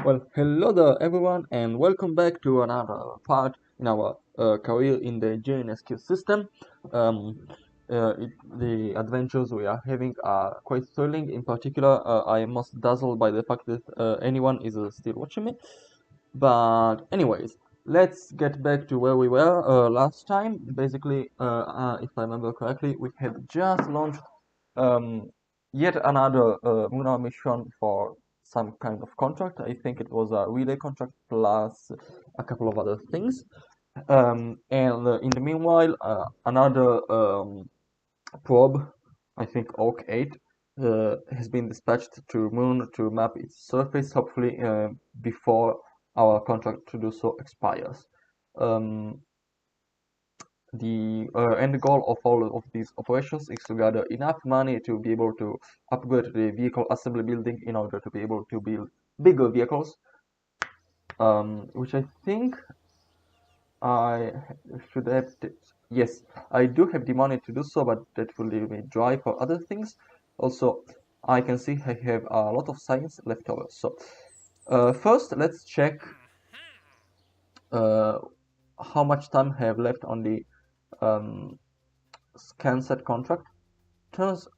Well, hello there everyone and welcome back to another part in our career in the JNSQ system. The adventures we are having are quite thrilling. In particular, I am most dazzled by the fact that anyone is still watching me. But anyways, let's get back to where we were last time. Basically, if I remember correctly, we had just launched um, yet another lunar mission for some kind of contract. I think it was a relay contract plus a couple of other things. And in the meanwhile, another probe, I think Oak 8, has been dispatched to Moon to map its surface, hopefully before our contract to do so expires. Um, the end goal of all of these operations is to gather enough money to be able to upgrade the vehicle assembly building in order to be able to build bigger vehicles, which I think I should have. Yes, I do have the money to do so, but that will leave me dry for other things. Also, I can see I have a lot of science left over. So, first, let's check uh, how much time I have left on the um, scan set contract. Turns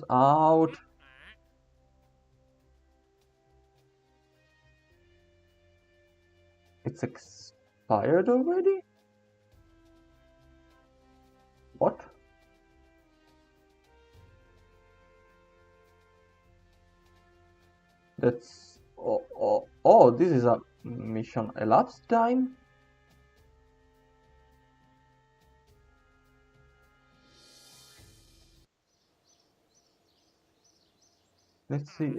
out it's expired already? What? That's... Oh, this is a mission elapsed time? Let's see.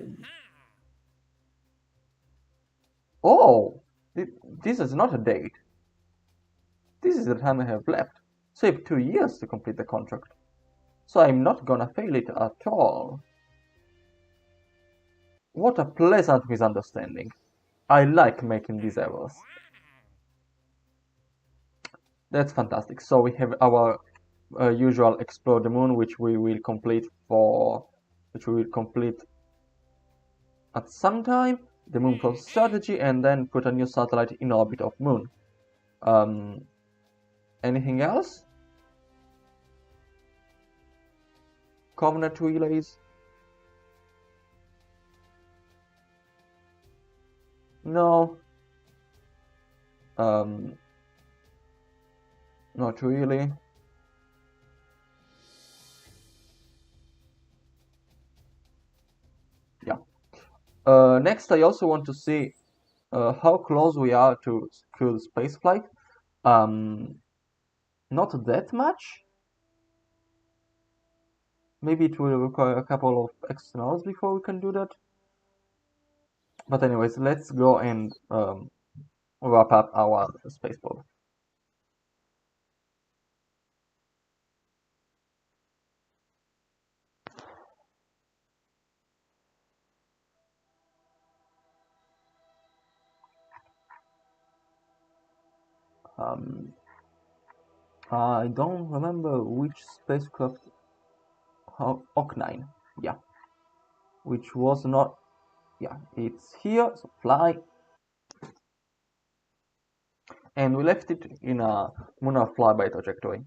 Oh! This is not a date. This is the time I have left. So I have 2 years to complete the contract. So I'm not gonna fail it at all. What a pleasant misunderstanding. I like making these errors. That's fantastic. So we have our usual explore the moon, which we will complete at some time. The moon for strategy, and then put a new satellite in orbit of moon. Anything else? Covenant relays? No. Not really. Yeah. Next, I also want to see how close we are to secure spaceflight. Not that much. Maybe it will require a couple of extra hours before we can do that. But anyways, let's go and wrap up our space probe. I don't remember which spacecraft. OhK9, yeah, which was not. Yeah, it's here. So fly, and we left it in a lunar flyby trajectory.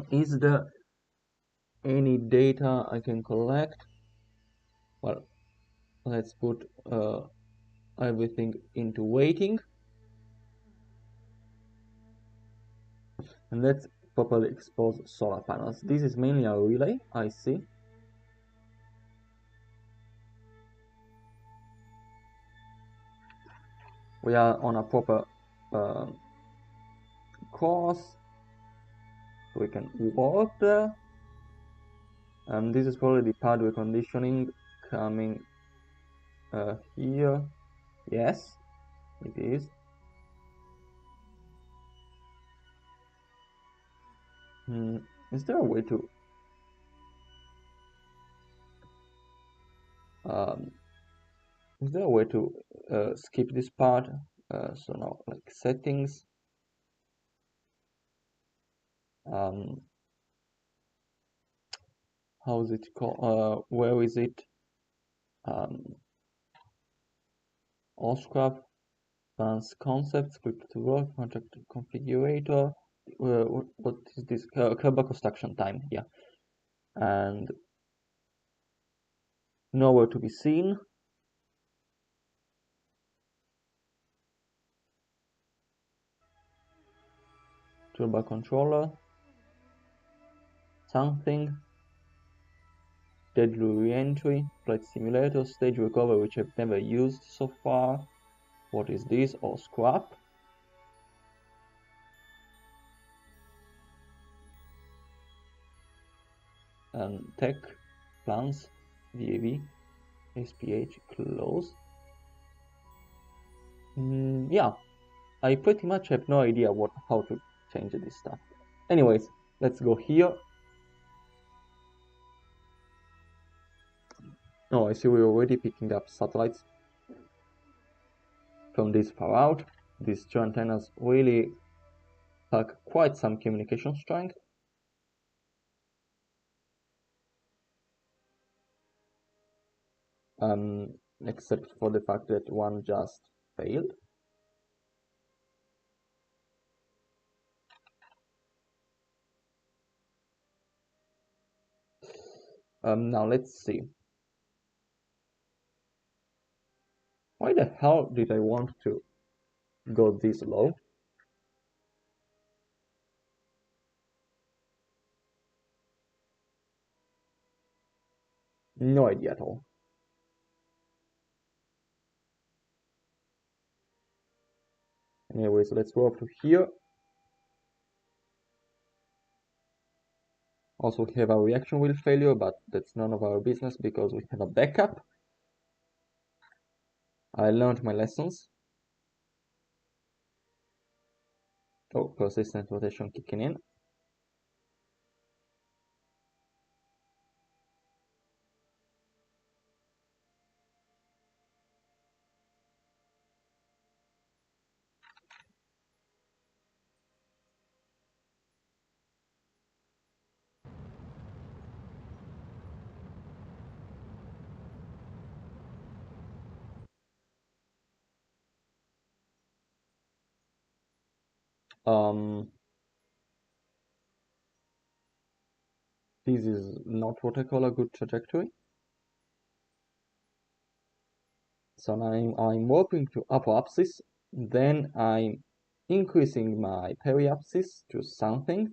Is there any data I can collect? Well, let's put everything into waiting, and let's properly expose solar panels. This is mainly a relay, I see. We are on a proper course, so we can walk there. And this is probably the pathway conditioning coming here. Yes, it is. Is there a way to um, skip this part? So now, like settings, how is it called? Where is it? OhScrap, advanced concepts, script to work, contract configurator. What is this? Kerbal construction time, yeah. And nowhere to be seen. Toolbar controller. Something. Deadly reentry, flight simulator, stage recovery, which I've never used so far. What is this? OhScrap. And tech, plans, VAV, SPH, close. Yeah, I pretty much have no idea how to change this stuff. Anyways, let's go here. Oh, I see we're already picking up satellites from this far out. These two antennas really pack quite some communication strength. Except for the fact that one just failed. Now let's see. Why the hell did I want to go this low? No idea at all. Anyways, let's go up to here. Also, we have a reaction wheel failure, but that's none of our business because we have a backup. I learned my lessons. Oh, persistent rotation kicking in. This is not what I call a good trajectory. So now I'm warping to apoapsis, then I'm increasing my periapsis to something,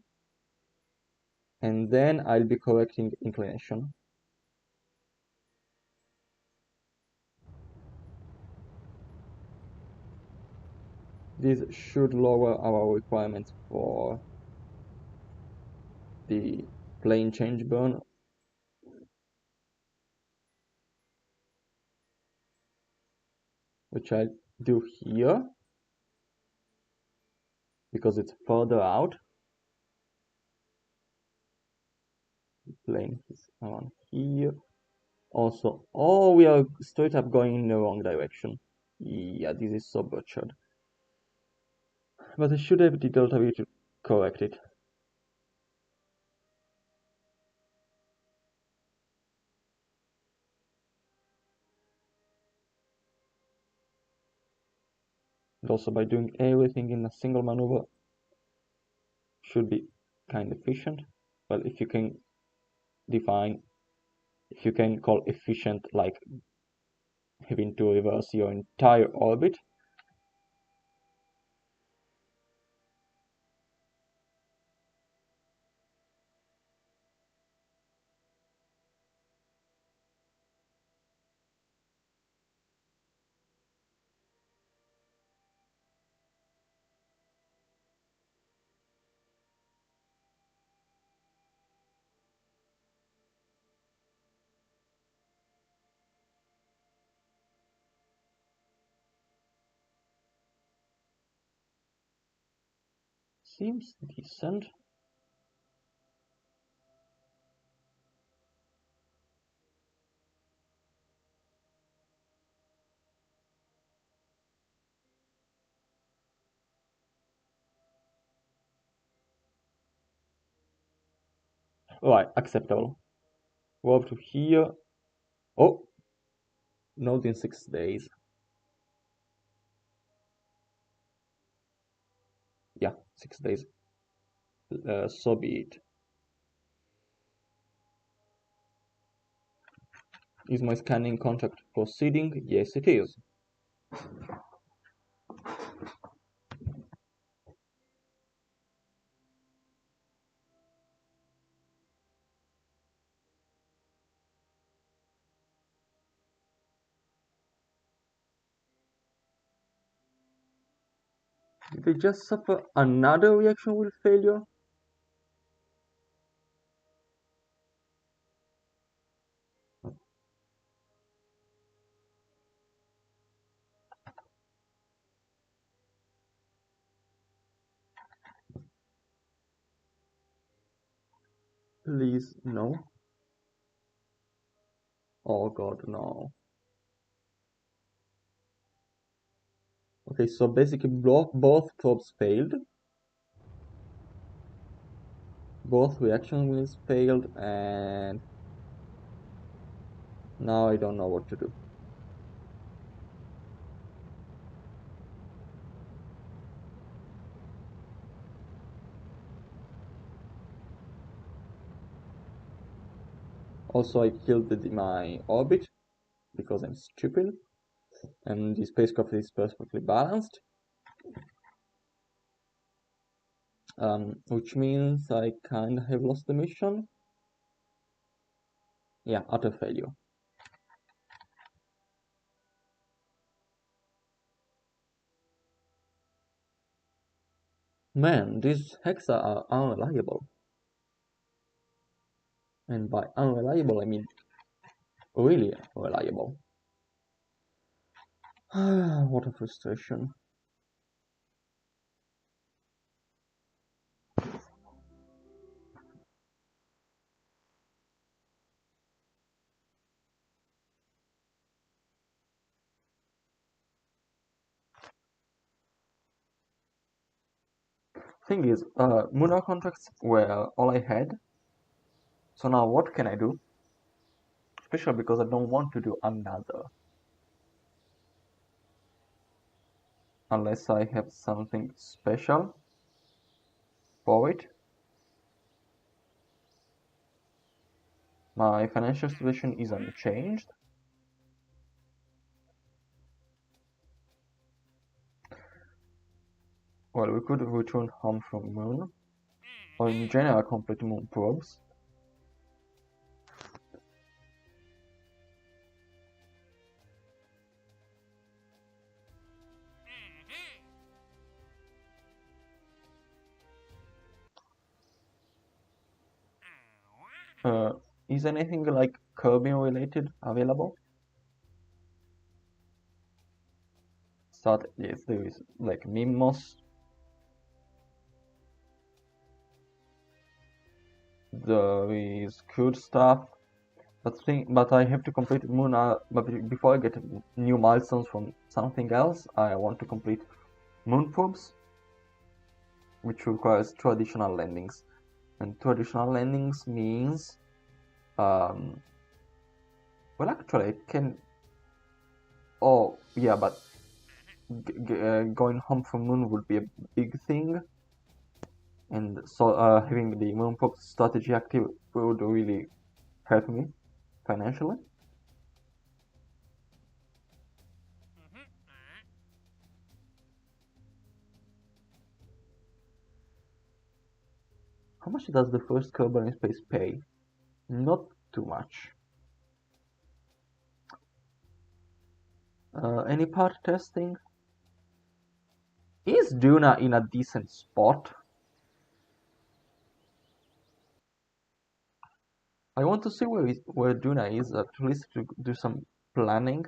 and then I'll be correcting inclination. This should lower our requirements for the plane change burn, which I'll do here because it's further out. Plane is around here. Also, oh, we are straight up going in the wrong direction. Yeah, this is so butchered. But I should have the delta V to correct it. And also by doing everything in a single maneuver should be kind of efficient. Well, if you can call efficient like having to reverse your entire orbit. Seems decent. Right, acceptable. Go up to here. Oh, not in 6 days. Yeah, 6 days. So be it. Is my scanning contract proceeding? Yes, it is. Did they just suffer another reaction with failure? Please, no. Oh god, no. Okay, so basically both probes failed. Both reaction wheels failed, and now I don't know what to do. Also, I killed my orbit because I'm stupid, and the spacecraft is perfectly balanced. Which means I kind of have lost the mission. Yeah, utter failure. Man, these hexa are unreliable. And by unreliable, I mean really reliable. What a frustration. Thing is, Munar contracts were all I had. So now what can I do? Especially because I don't want to do another. Unless I have something special for it. My financial situation is unchanged. Well, we could return home from Moon, or in general complete Moon probes. Is anything like Kerbal related available? So yes, there is like Mimos. There is good stuff. But I have to complete Moon. But before I get new milestones from something else, I want to complete Moon probes, which requires 2 additional landings. And 2 additional landings means, well, actually, it can. Oh, yeah, but going home from Moon would be a big thing, and so having the Moon probe strategy active would really help me financially. How much does the first Kerbal in space pay? Not too much. Any part testing? Is Duna in a decent spot? I want to see where Duna is, at least to do some planning.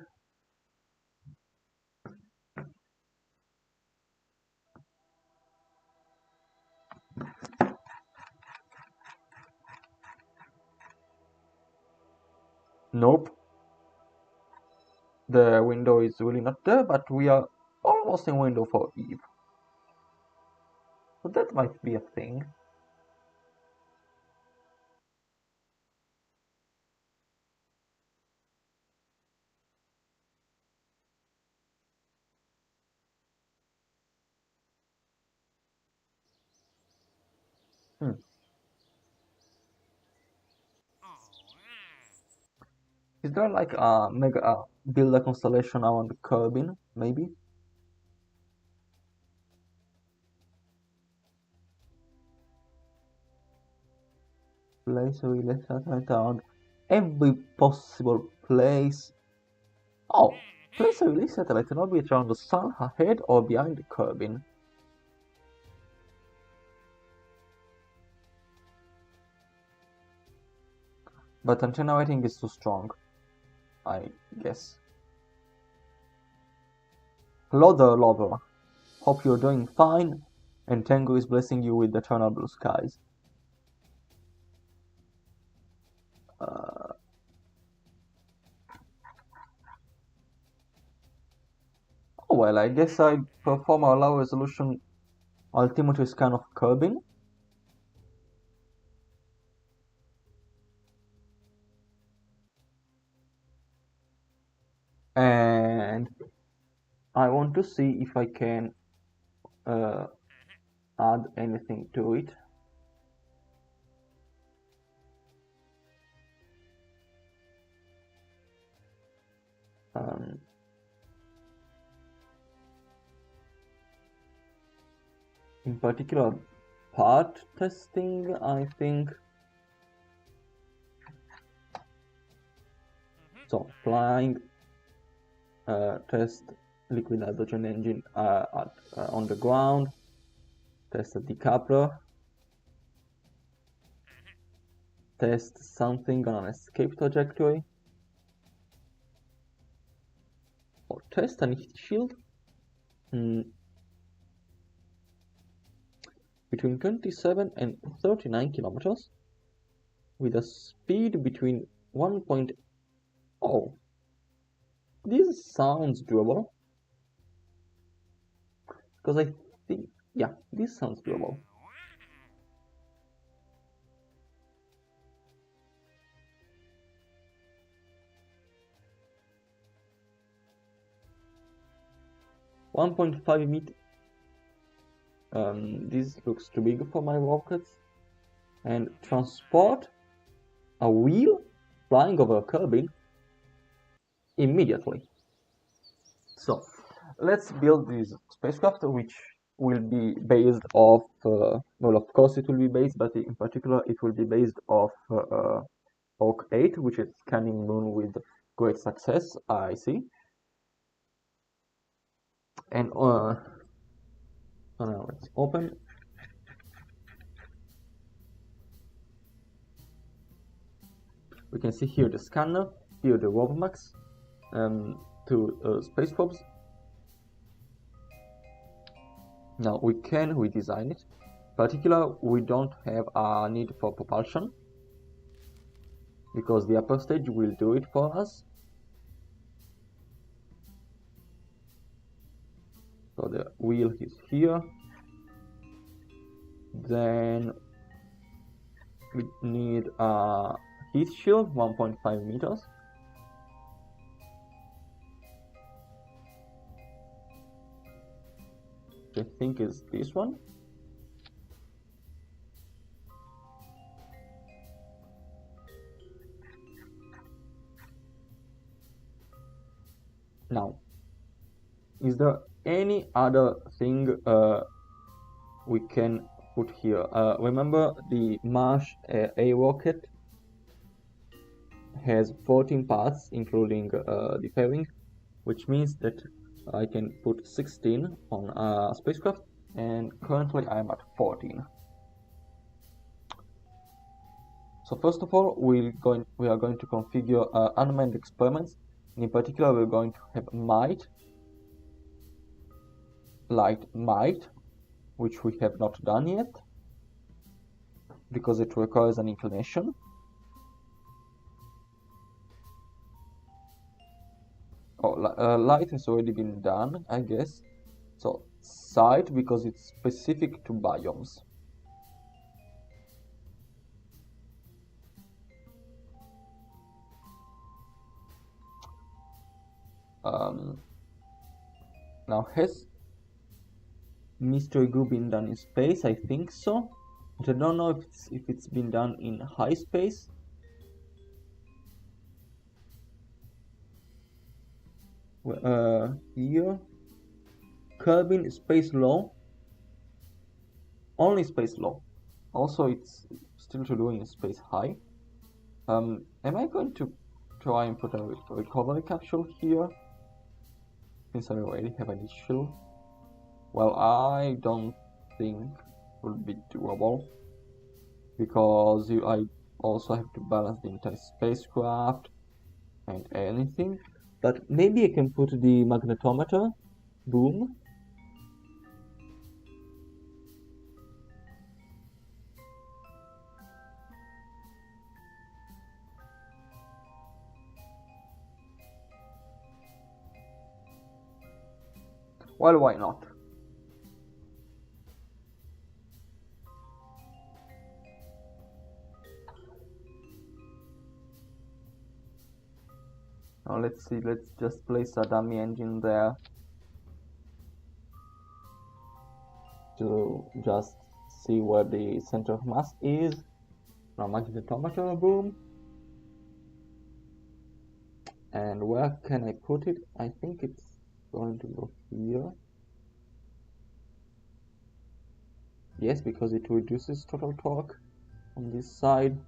Nope. The window is really not there, but we are almost in window for Eve. So that might be a thing. Hmm. Is there like a mega build a constellation around the Kerbin, maybe? Place a relay satellite around every possible place. Oh, place a relay satellite in orbit around the sun, ahead or behind the Kerbin. But antenna rating is too strong, I guess. Hello there, lover. Hope you're doing fine, and Tengu is blessing you with eternal blue skies. Uh, oh well, I guess I perform a low resolution altimetry scan of Kerbin. And I want to see if I can add anything to it. Um, in particular, part testing, I think. So, flying test liquid hydrogen engine on the ground, test a decoupler, test something on an escape trajectory, or test an heat shield between 27 and 39 kilometers with a speed between 1.0. This sounds doable. Because I think, yeah, this sounds doable. $1.5 meters. This looks too big for my rockets. And transport a wheel flying over a Kerbin immediately. So let's build this spacecraft, which will be based off, well, of course it will be based, but in particular it will be based off Oak 8, which is scanning moon with great success, I see. And now let's open. We can see here the scanner, here the Watermax, to space probes. Now we can redesign it. In particular, we don't have a need for propulsion because the upper stage will do it for us. So the wheel is here. Then we need a heat shield, 1.5 meters. I think is this one. Now, is there any other thing we can put here? Remember the Marsh A rocket has 14 parts, including the fairing, which means that I can put 16 on a spacecraft, and currently I'm at 14. So first of all, we are going to configure unmanned experiments. In particular, we're going to have might, light might, which we have not done yet because it requires an inclination. Oh, light has already been done, I guess. So sight, because it's specific to biomes. Now, has Mystery Group been done in space? I think so. which I don't know if it's been done in high space. Here, Kerbin space low, only space low. Also, it's still to do in space high. Am I going to try and put a recovery capsule here? Since I already have an issue. Well, I don't think it will be doable, because I also have to balance the entire spacecraft and anything. But maybe I can put the magnetometer boom. Well, why not? Now let's see, let's just place a dummy engine there to just see where the center of mass is. Now magnetometer boom. And where can I put it? I think it's going to go here. Yes, because it reduces total torque on this side.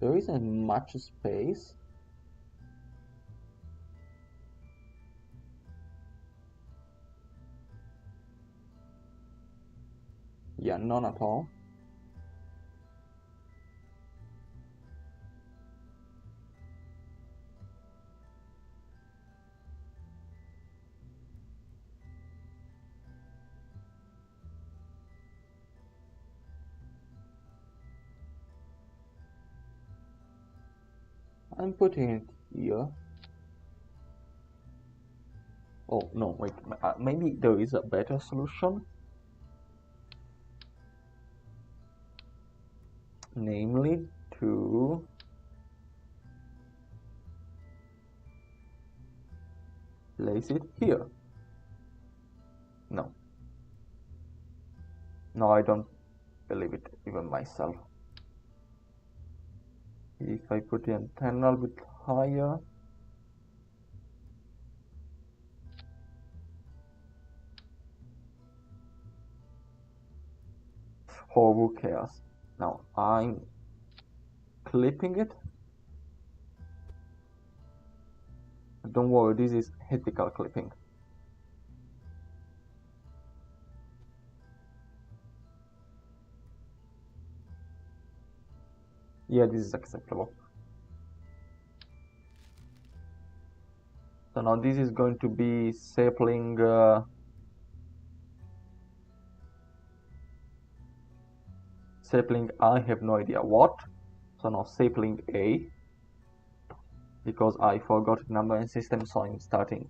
There isn't much space. Yeah, none at all. I'm putting it here. Oh no, wait, maybe there is a better solution. Namely to place it here. No. No, I don't believe it even myself. If I put the antenna a bit higher. Oh, who cares? Now I'm clipping it. Don't worry, this is helical clipping. Yeah, this is acceptable. So now this is going to be sapling sapling, I have no idea what. So now sapling A, because I forgot numbering system, so I'm starting.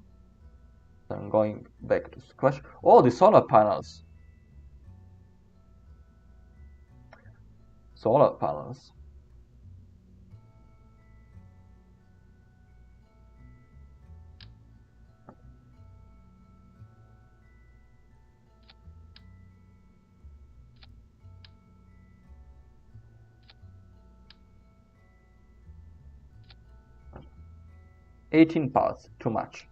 So I'm going back to scratch. Oh, the solar panels. Solar panels. $18 parts, too much.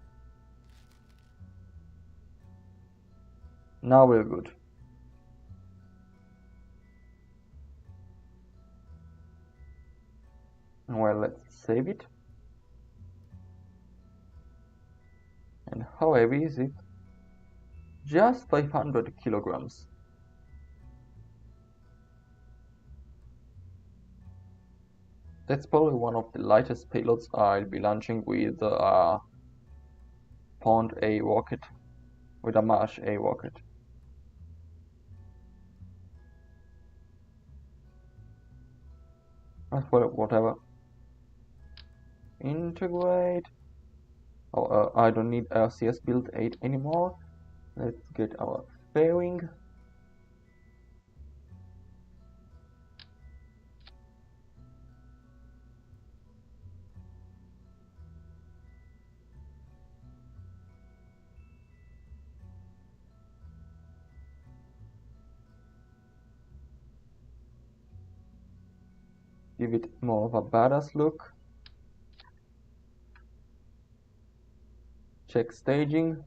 Now we're good. Well, let's save it. And how heavy is it? Just 500 kilograms. That's probably one of the lightest payloads I'll be launching with a Pond A rocket, with a Marsh A rocket. Well, whatever. Integrate. Oh, I don't need RCS build 8 anymore. Let's get our fairing. give it more of a badass look. Check staging.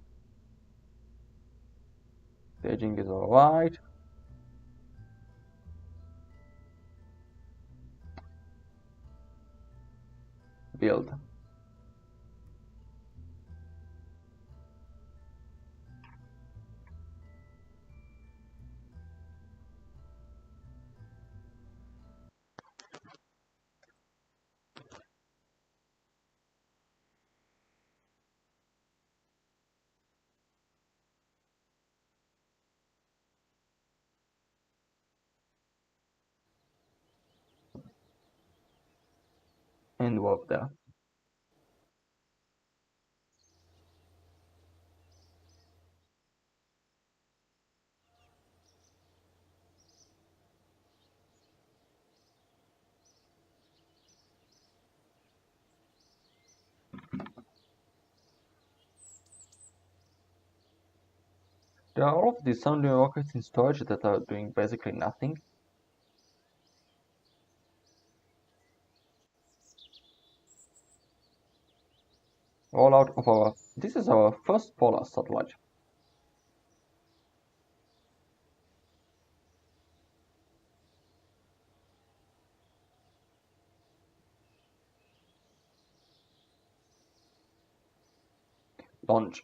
Staging is alright. Build. And warp there. There are all of these sounding rockets in storage that are doing basically nothing. Rollout of our... This is our first polar satellite. Launch.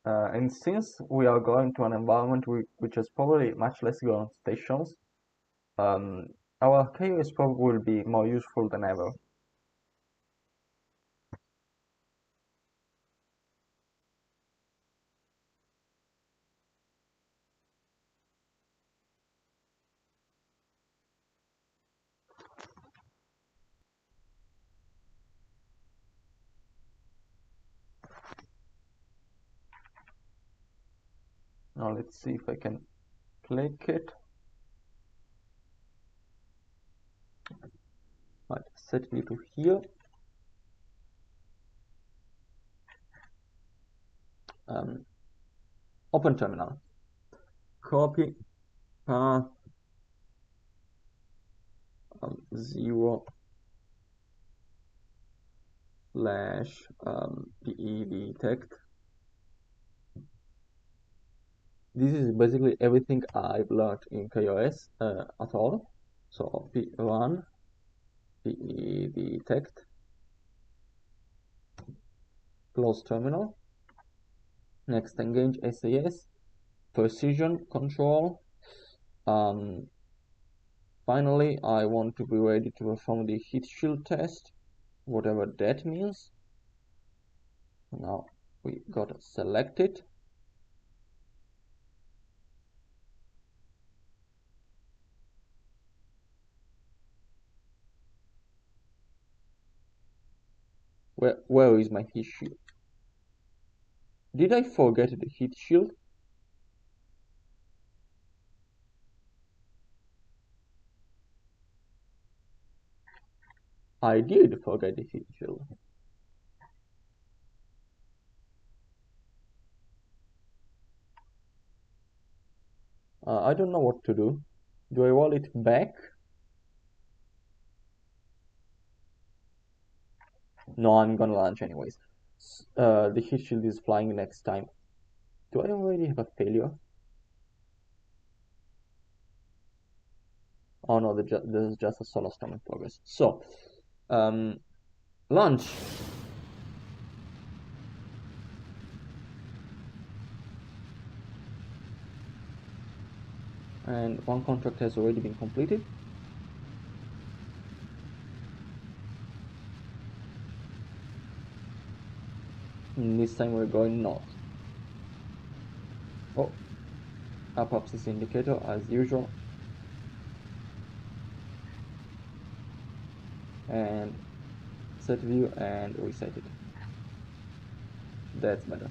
And since we are going to an environment which is probably much less ground stations, our KOS probe will be more useful than ever. Now let's see if I can click it. Right, set it to here. Open terminal. Copy path 0 slash PE detect. This is basically everything I've learned in KOS at all. So P1, PE detect, close terminal. Next, engage SAS, precision control. Finally, I want to be ready to perform the heat shield test, whatever that means. Now we got selected. Where is my heat shield? Did I forget the heat shield? I did forget the heat shield. I don't know what to do. Do I roll it back? No, I'm gonna launch anyways. The heat shield is flying next time. Do I already have a failure? Oh no, this is just a solo storm in progress. So, launch. And one contract has already been completed. And this time we're going north. Oh, up abscess indicator as usual. And set view and reset it. That's better.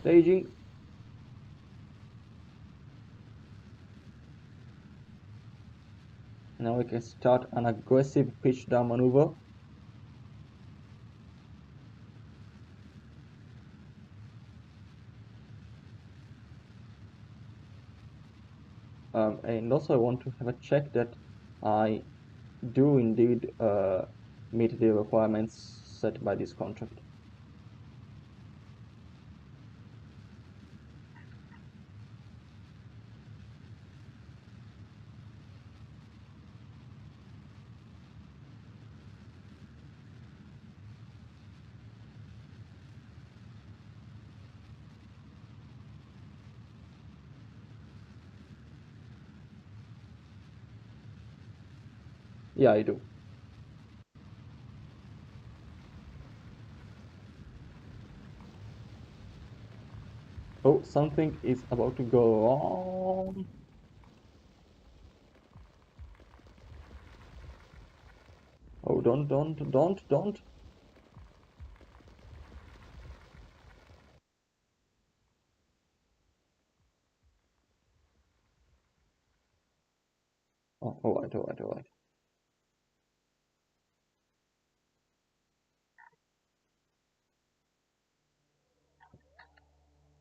staging. Now we can start an aggressive pitch down maneuver. And also I want to have a check that I do indeed meet the requirements set by this contract. Yeah, I do. Oh, something is about to go wrong. Oh, don't. Oh, all right.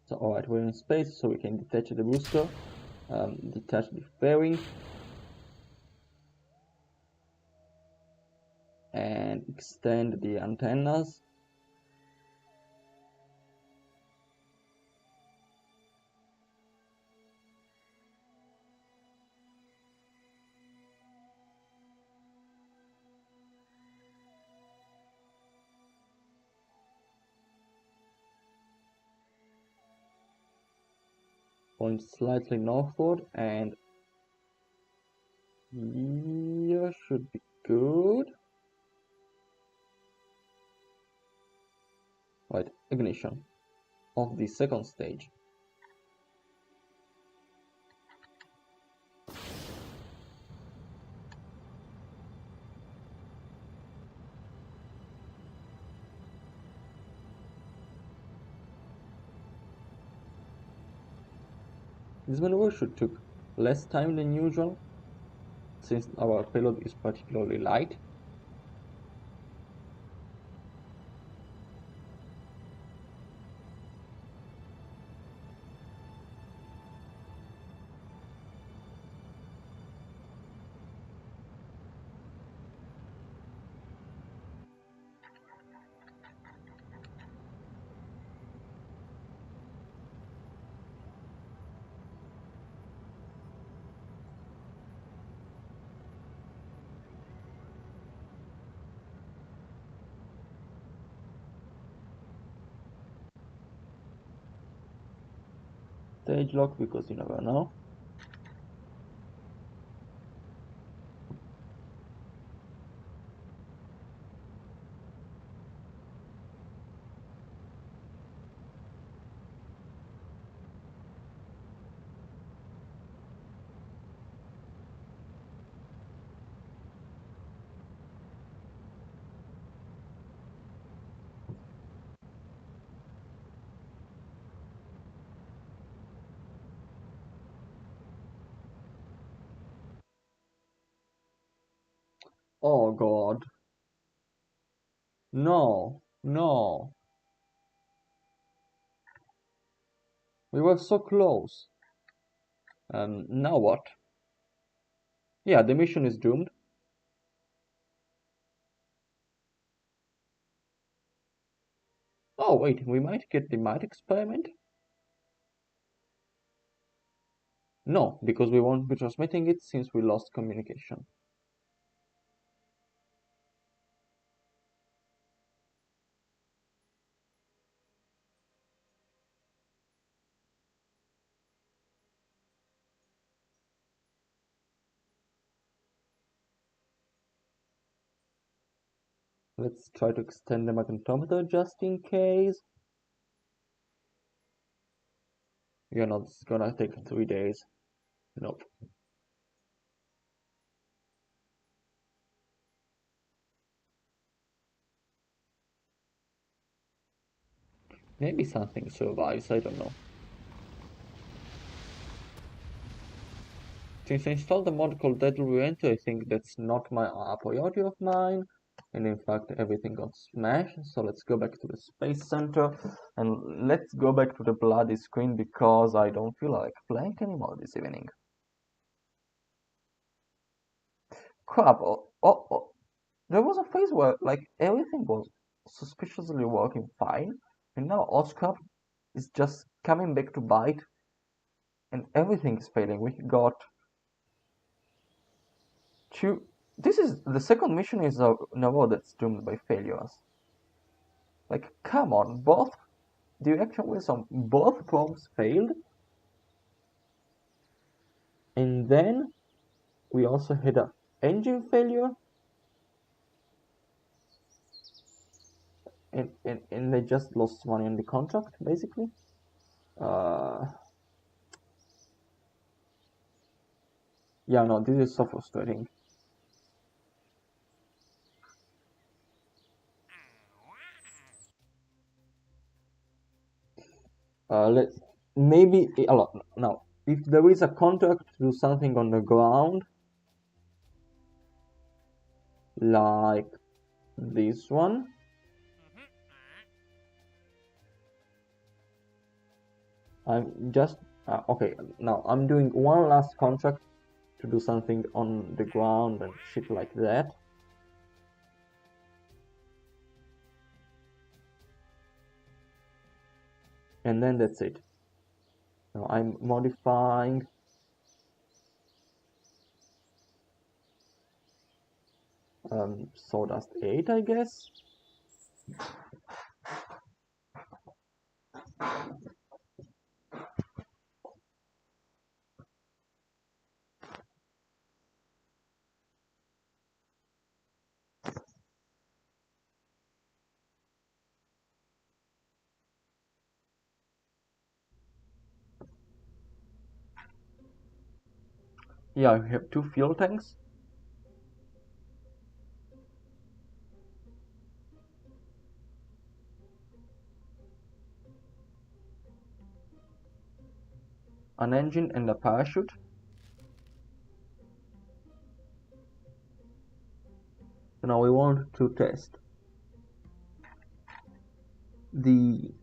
So, all right, we're in space, so we can detach the booster, detach the fairing, and extend the antennas. Point slightly northward, and here should be good. Right, ignition of the second stage. This maneuver should take less time than usual, since our payload is particularly light. Stage lock, because you never know. Oh god. No. We were so close. Now what? Yeah, the mission is doomed. Oh wait, we might get the might experiment? No, because we won't be transmitting it since we lost communication. Let's try to extend the magnetometer just in case. You know, it's gonna take 3 days. Nope. Maybe something survives, I don't know. Since I installed a mod called Deadly Reenter, I think that's not a priority of mine. And in fact, everything got smashed. So let's go back to the Space Center. And let's go back to the bloody screen because I don't feel like playing anymore this evening. Crap. Oh. There was a phase where like everything was suspiciously working fine. And now OhScrap is just coming back to bite. And everything is failing. We got two. This is the second mission is in a row that's doomed by failures. Like, come on, both direction wheels on both probes failed, and then we also had a engine failure, and they just lost money on the contract, basically. Yeah, no, this is so frustrating. Let's maybe a lot now. If there is a contract to do something on the ground, like this one, I'm just okay. Now I'm doing one last contract to do something on the ground and shit like that. And then that's it. Now I'm modifying sawdust 8, I guess. Yeah, I have 2 fuel tanks. An engine and a parachute. So now we want to test the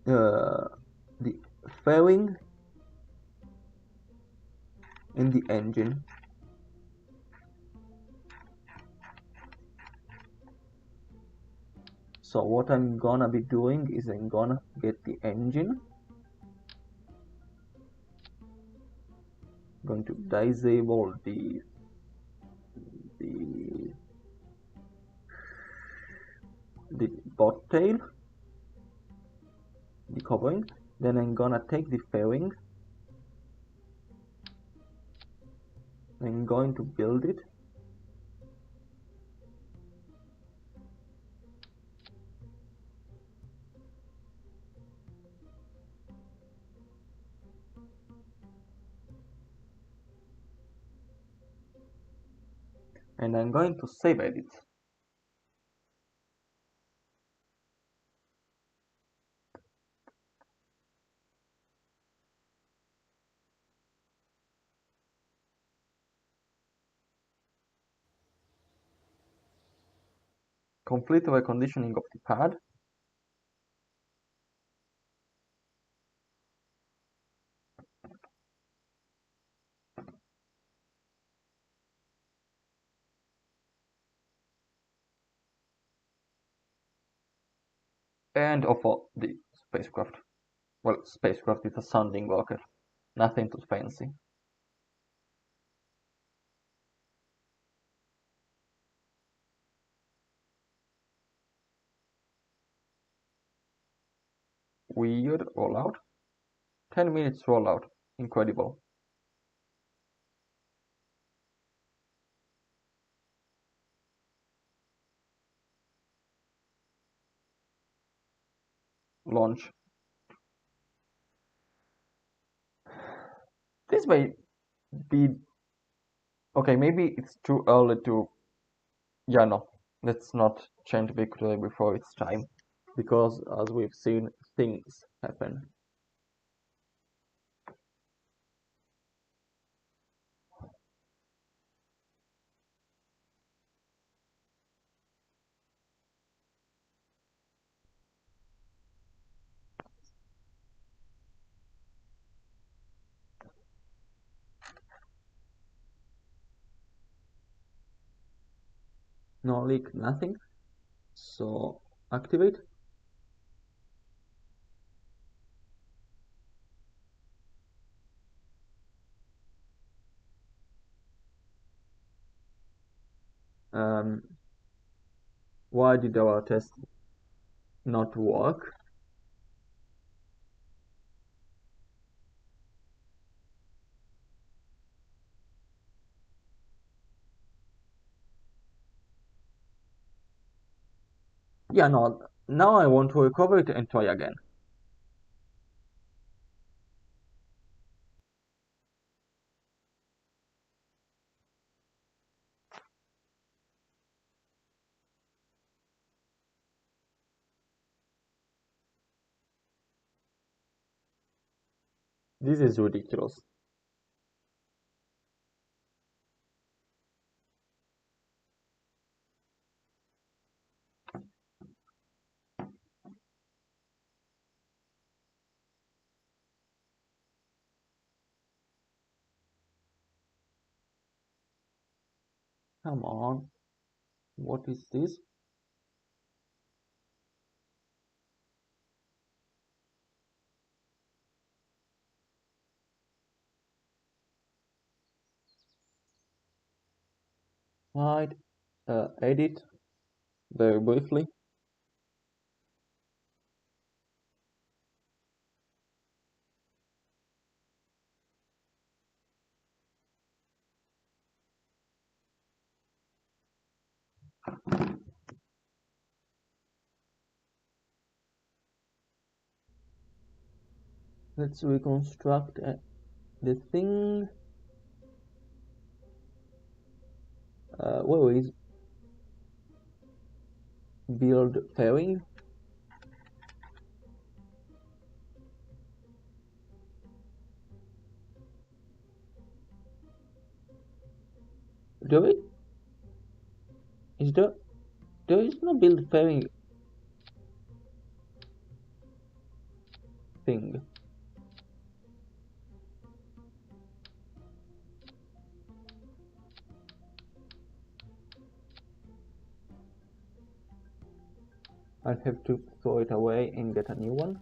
uh, the fairing in the engine. So what I'm gonna be doing is I'm gonna get the engine, going to disable the the bot tail, the covering. Then I'm gonna take the fairing. I'm going to build it. And I'm going to save edit. Complete reconditioning of the pad. And of the spacecraft. Well, spacecraft is a sounding rocket. Nothing too fancy. Weird rollout. 10 minutes rollout. Incredible. Launch. This may be... Okay, maybe it's too early to... Yeah, no. Let's not change victory before it's time. because as we've seen, things happen. No leak, nothing. So activate. Why did our test not work? Yeah, no, now I want to recover it and try again. This is ridiculous. Come on. What is this? Right. Edit very briefly. Let's reconstruct the thing. Where is build pairing? There is there is no build pairing thing. I'll have to throw it away and get a new one.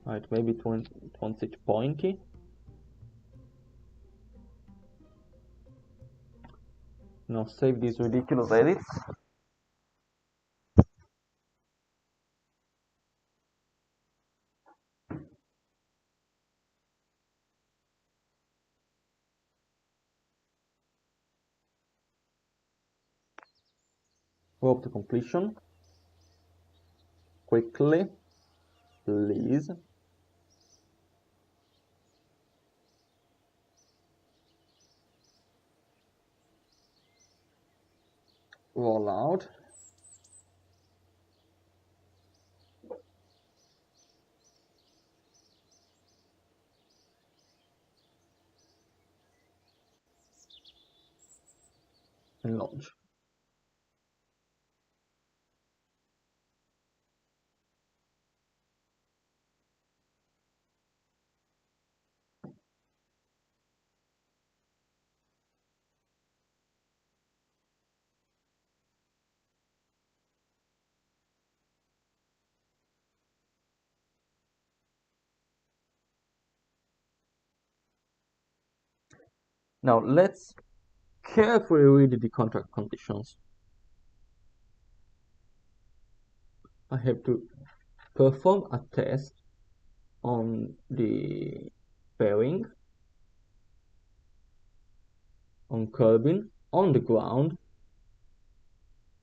Right, maybe it wants it pointy. Now save these ridiculous edits. Rope to completion. Quickly, please. Roll out. And launch. Now let's carefully read the contract conditions. I have to perform a test on the pairing, on curbing, on the ground.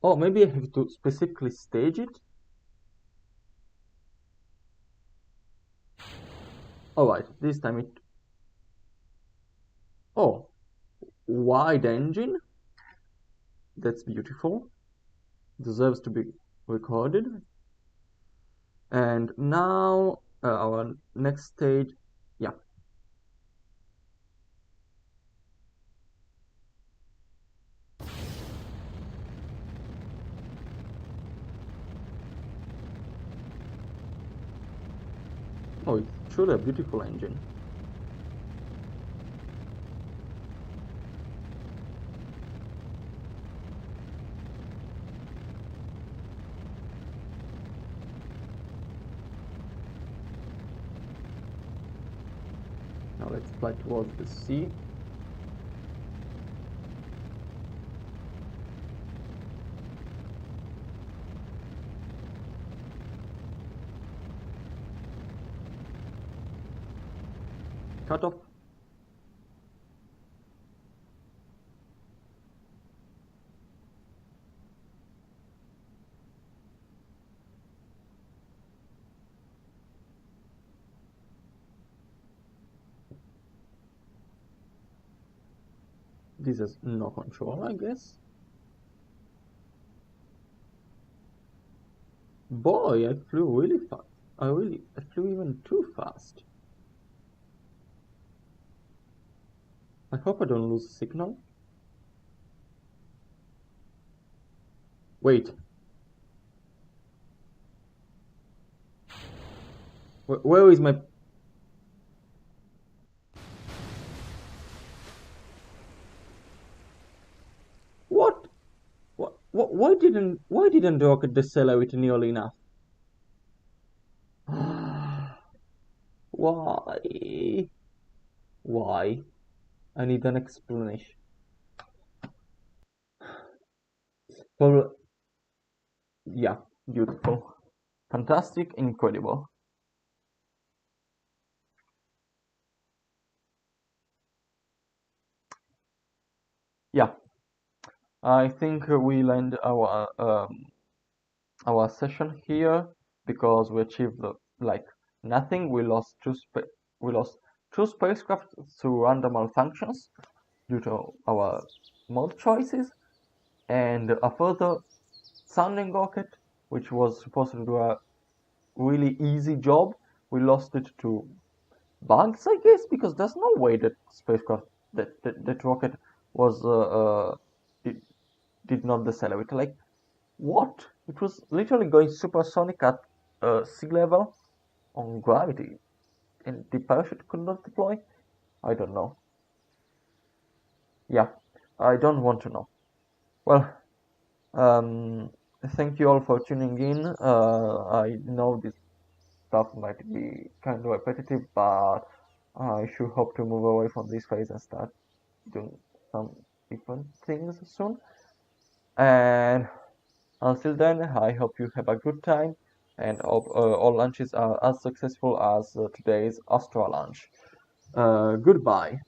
Or maybe I have to specifically stage it. Alright, this time it... Oh, wide engine. That's beautiful. Deserves to be recorded. And now our next stage, yeah. Oh, it's truly a beautiful engine. Now let's fly towards the sea. Cut off. This has no control, I guess. Boy, I flew really fast. I flew even too fast. I hope I don't lose signal. Wait. Where is my... What? Why didn't the rocket decelerate nearly enough? Why? Why? I need an explanation. Well, yeah, beautiful. Fantastic, incredible. Yeah, I think we'll end our session here because we achieved like nothing. We lost two spacecraft through random malfunctions due to our mod choices, and a further sounding rocket, which was supposed to do a really easy job. We lost it to bugs, I guess, because there's no way that spacecraft that rocket was did not decelerate. Like, what? It was literally going supersonic at sea level on gravity, and the parachute could not deploy. I don't know. Yeah, I don't want to know. Well, um, thank you all for tuning in. I know this stuff might be kind of repetitive, but I should hope to move away from this phase and start doing some different things soon. And until then, I hope you have a good time and all lunches are as successful as today's Astra lunch. Goodbye.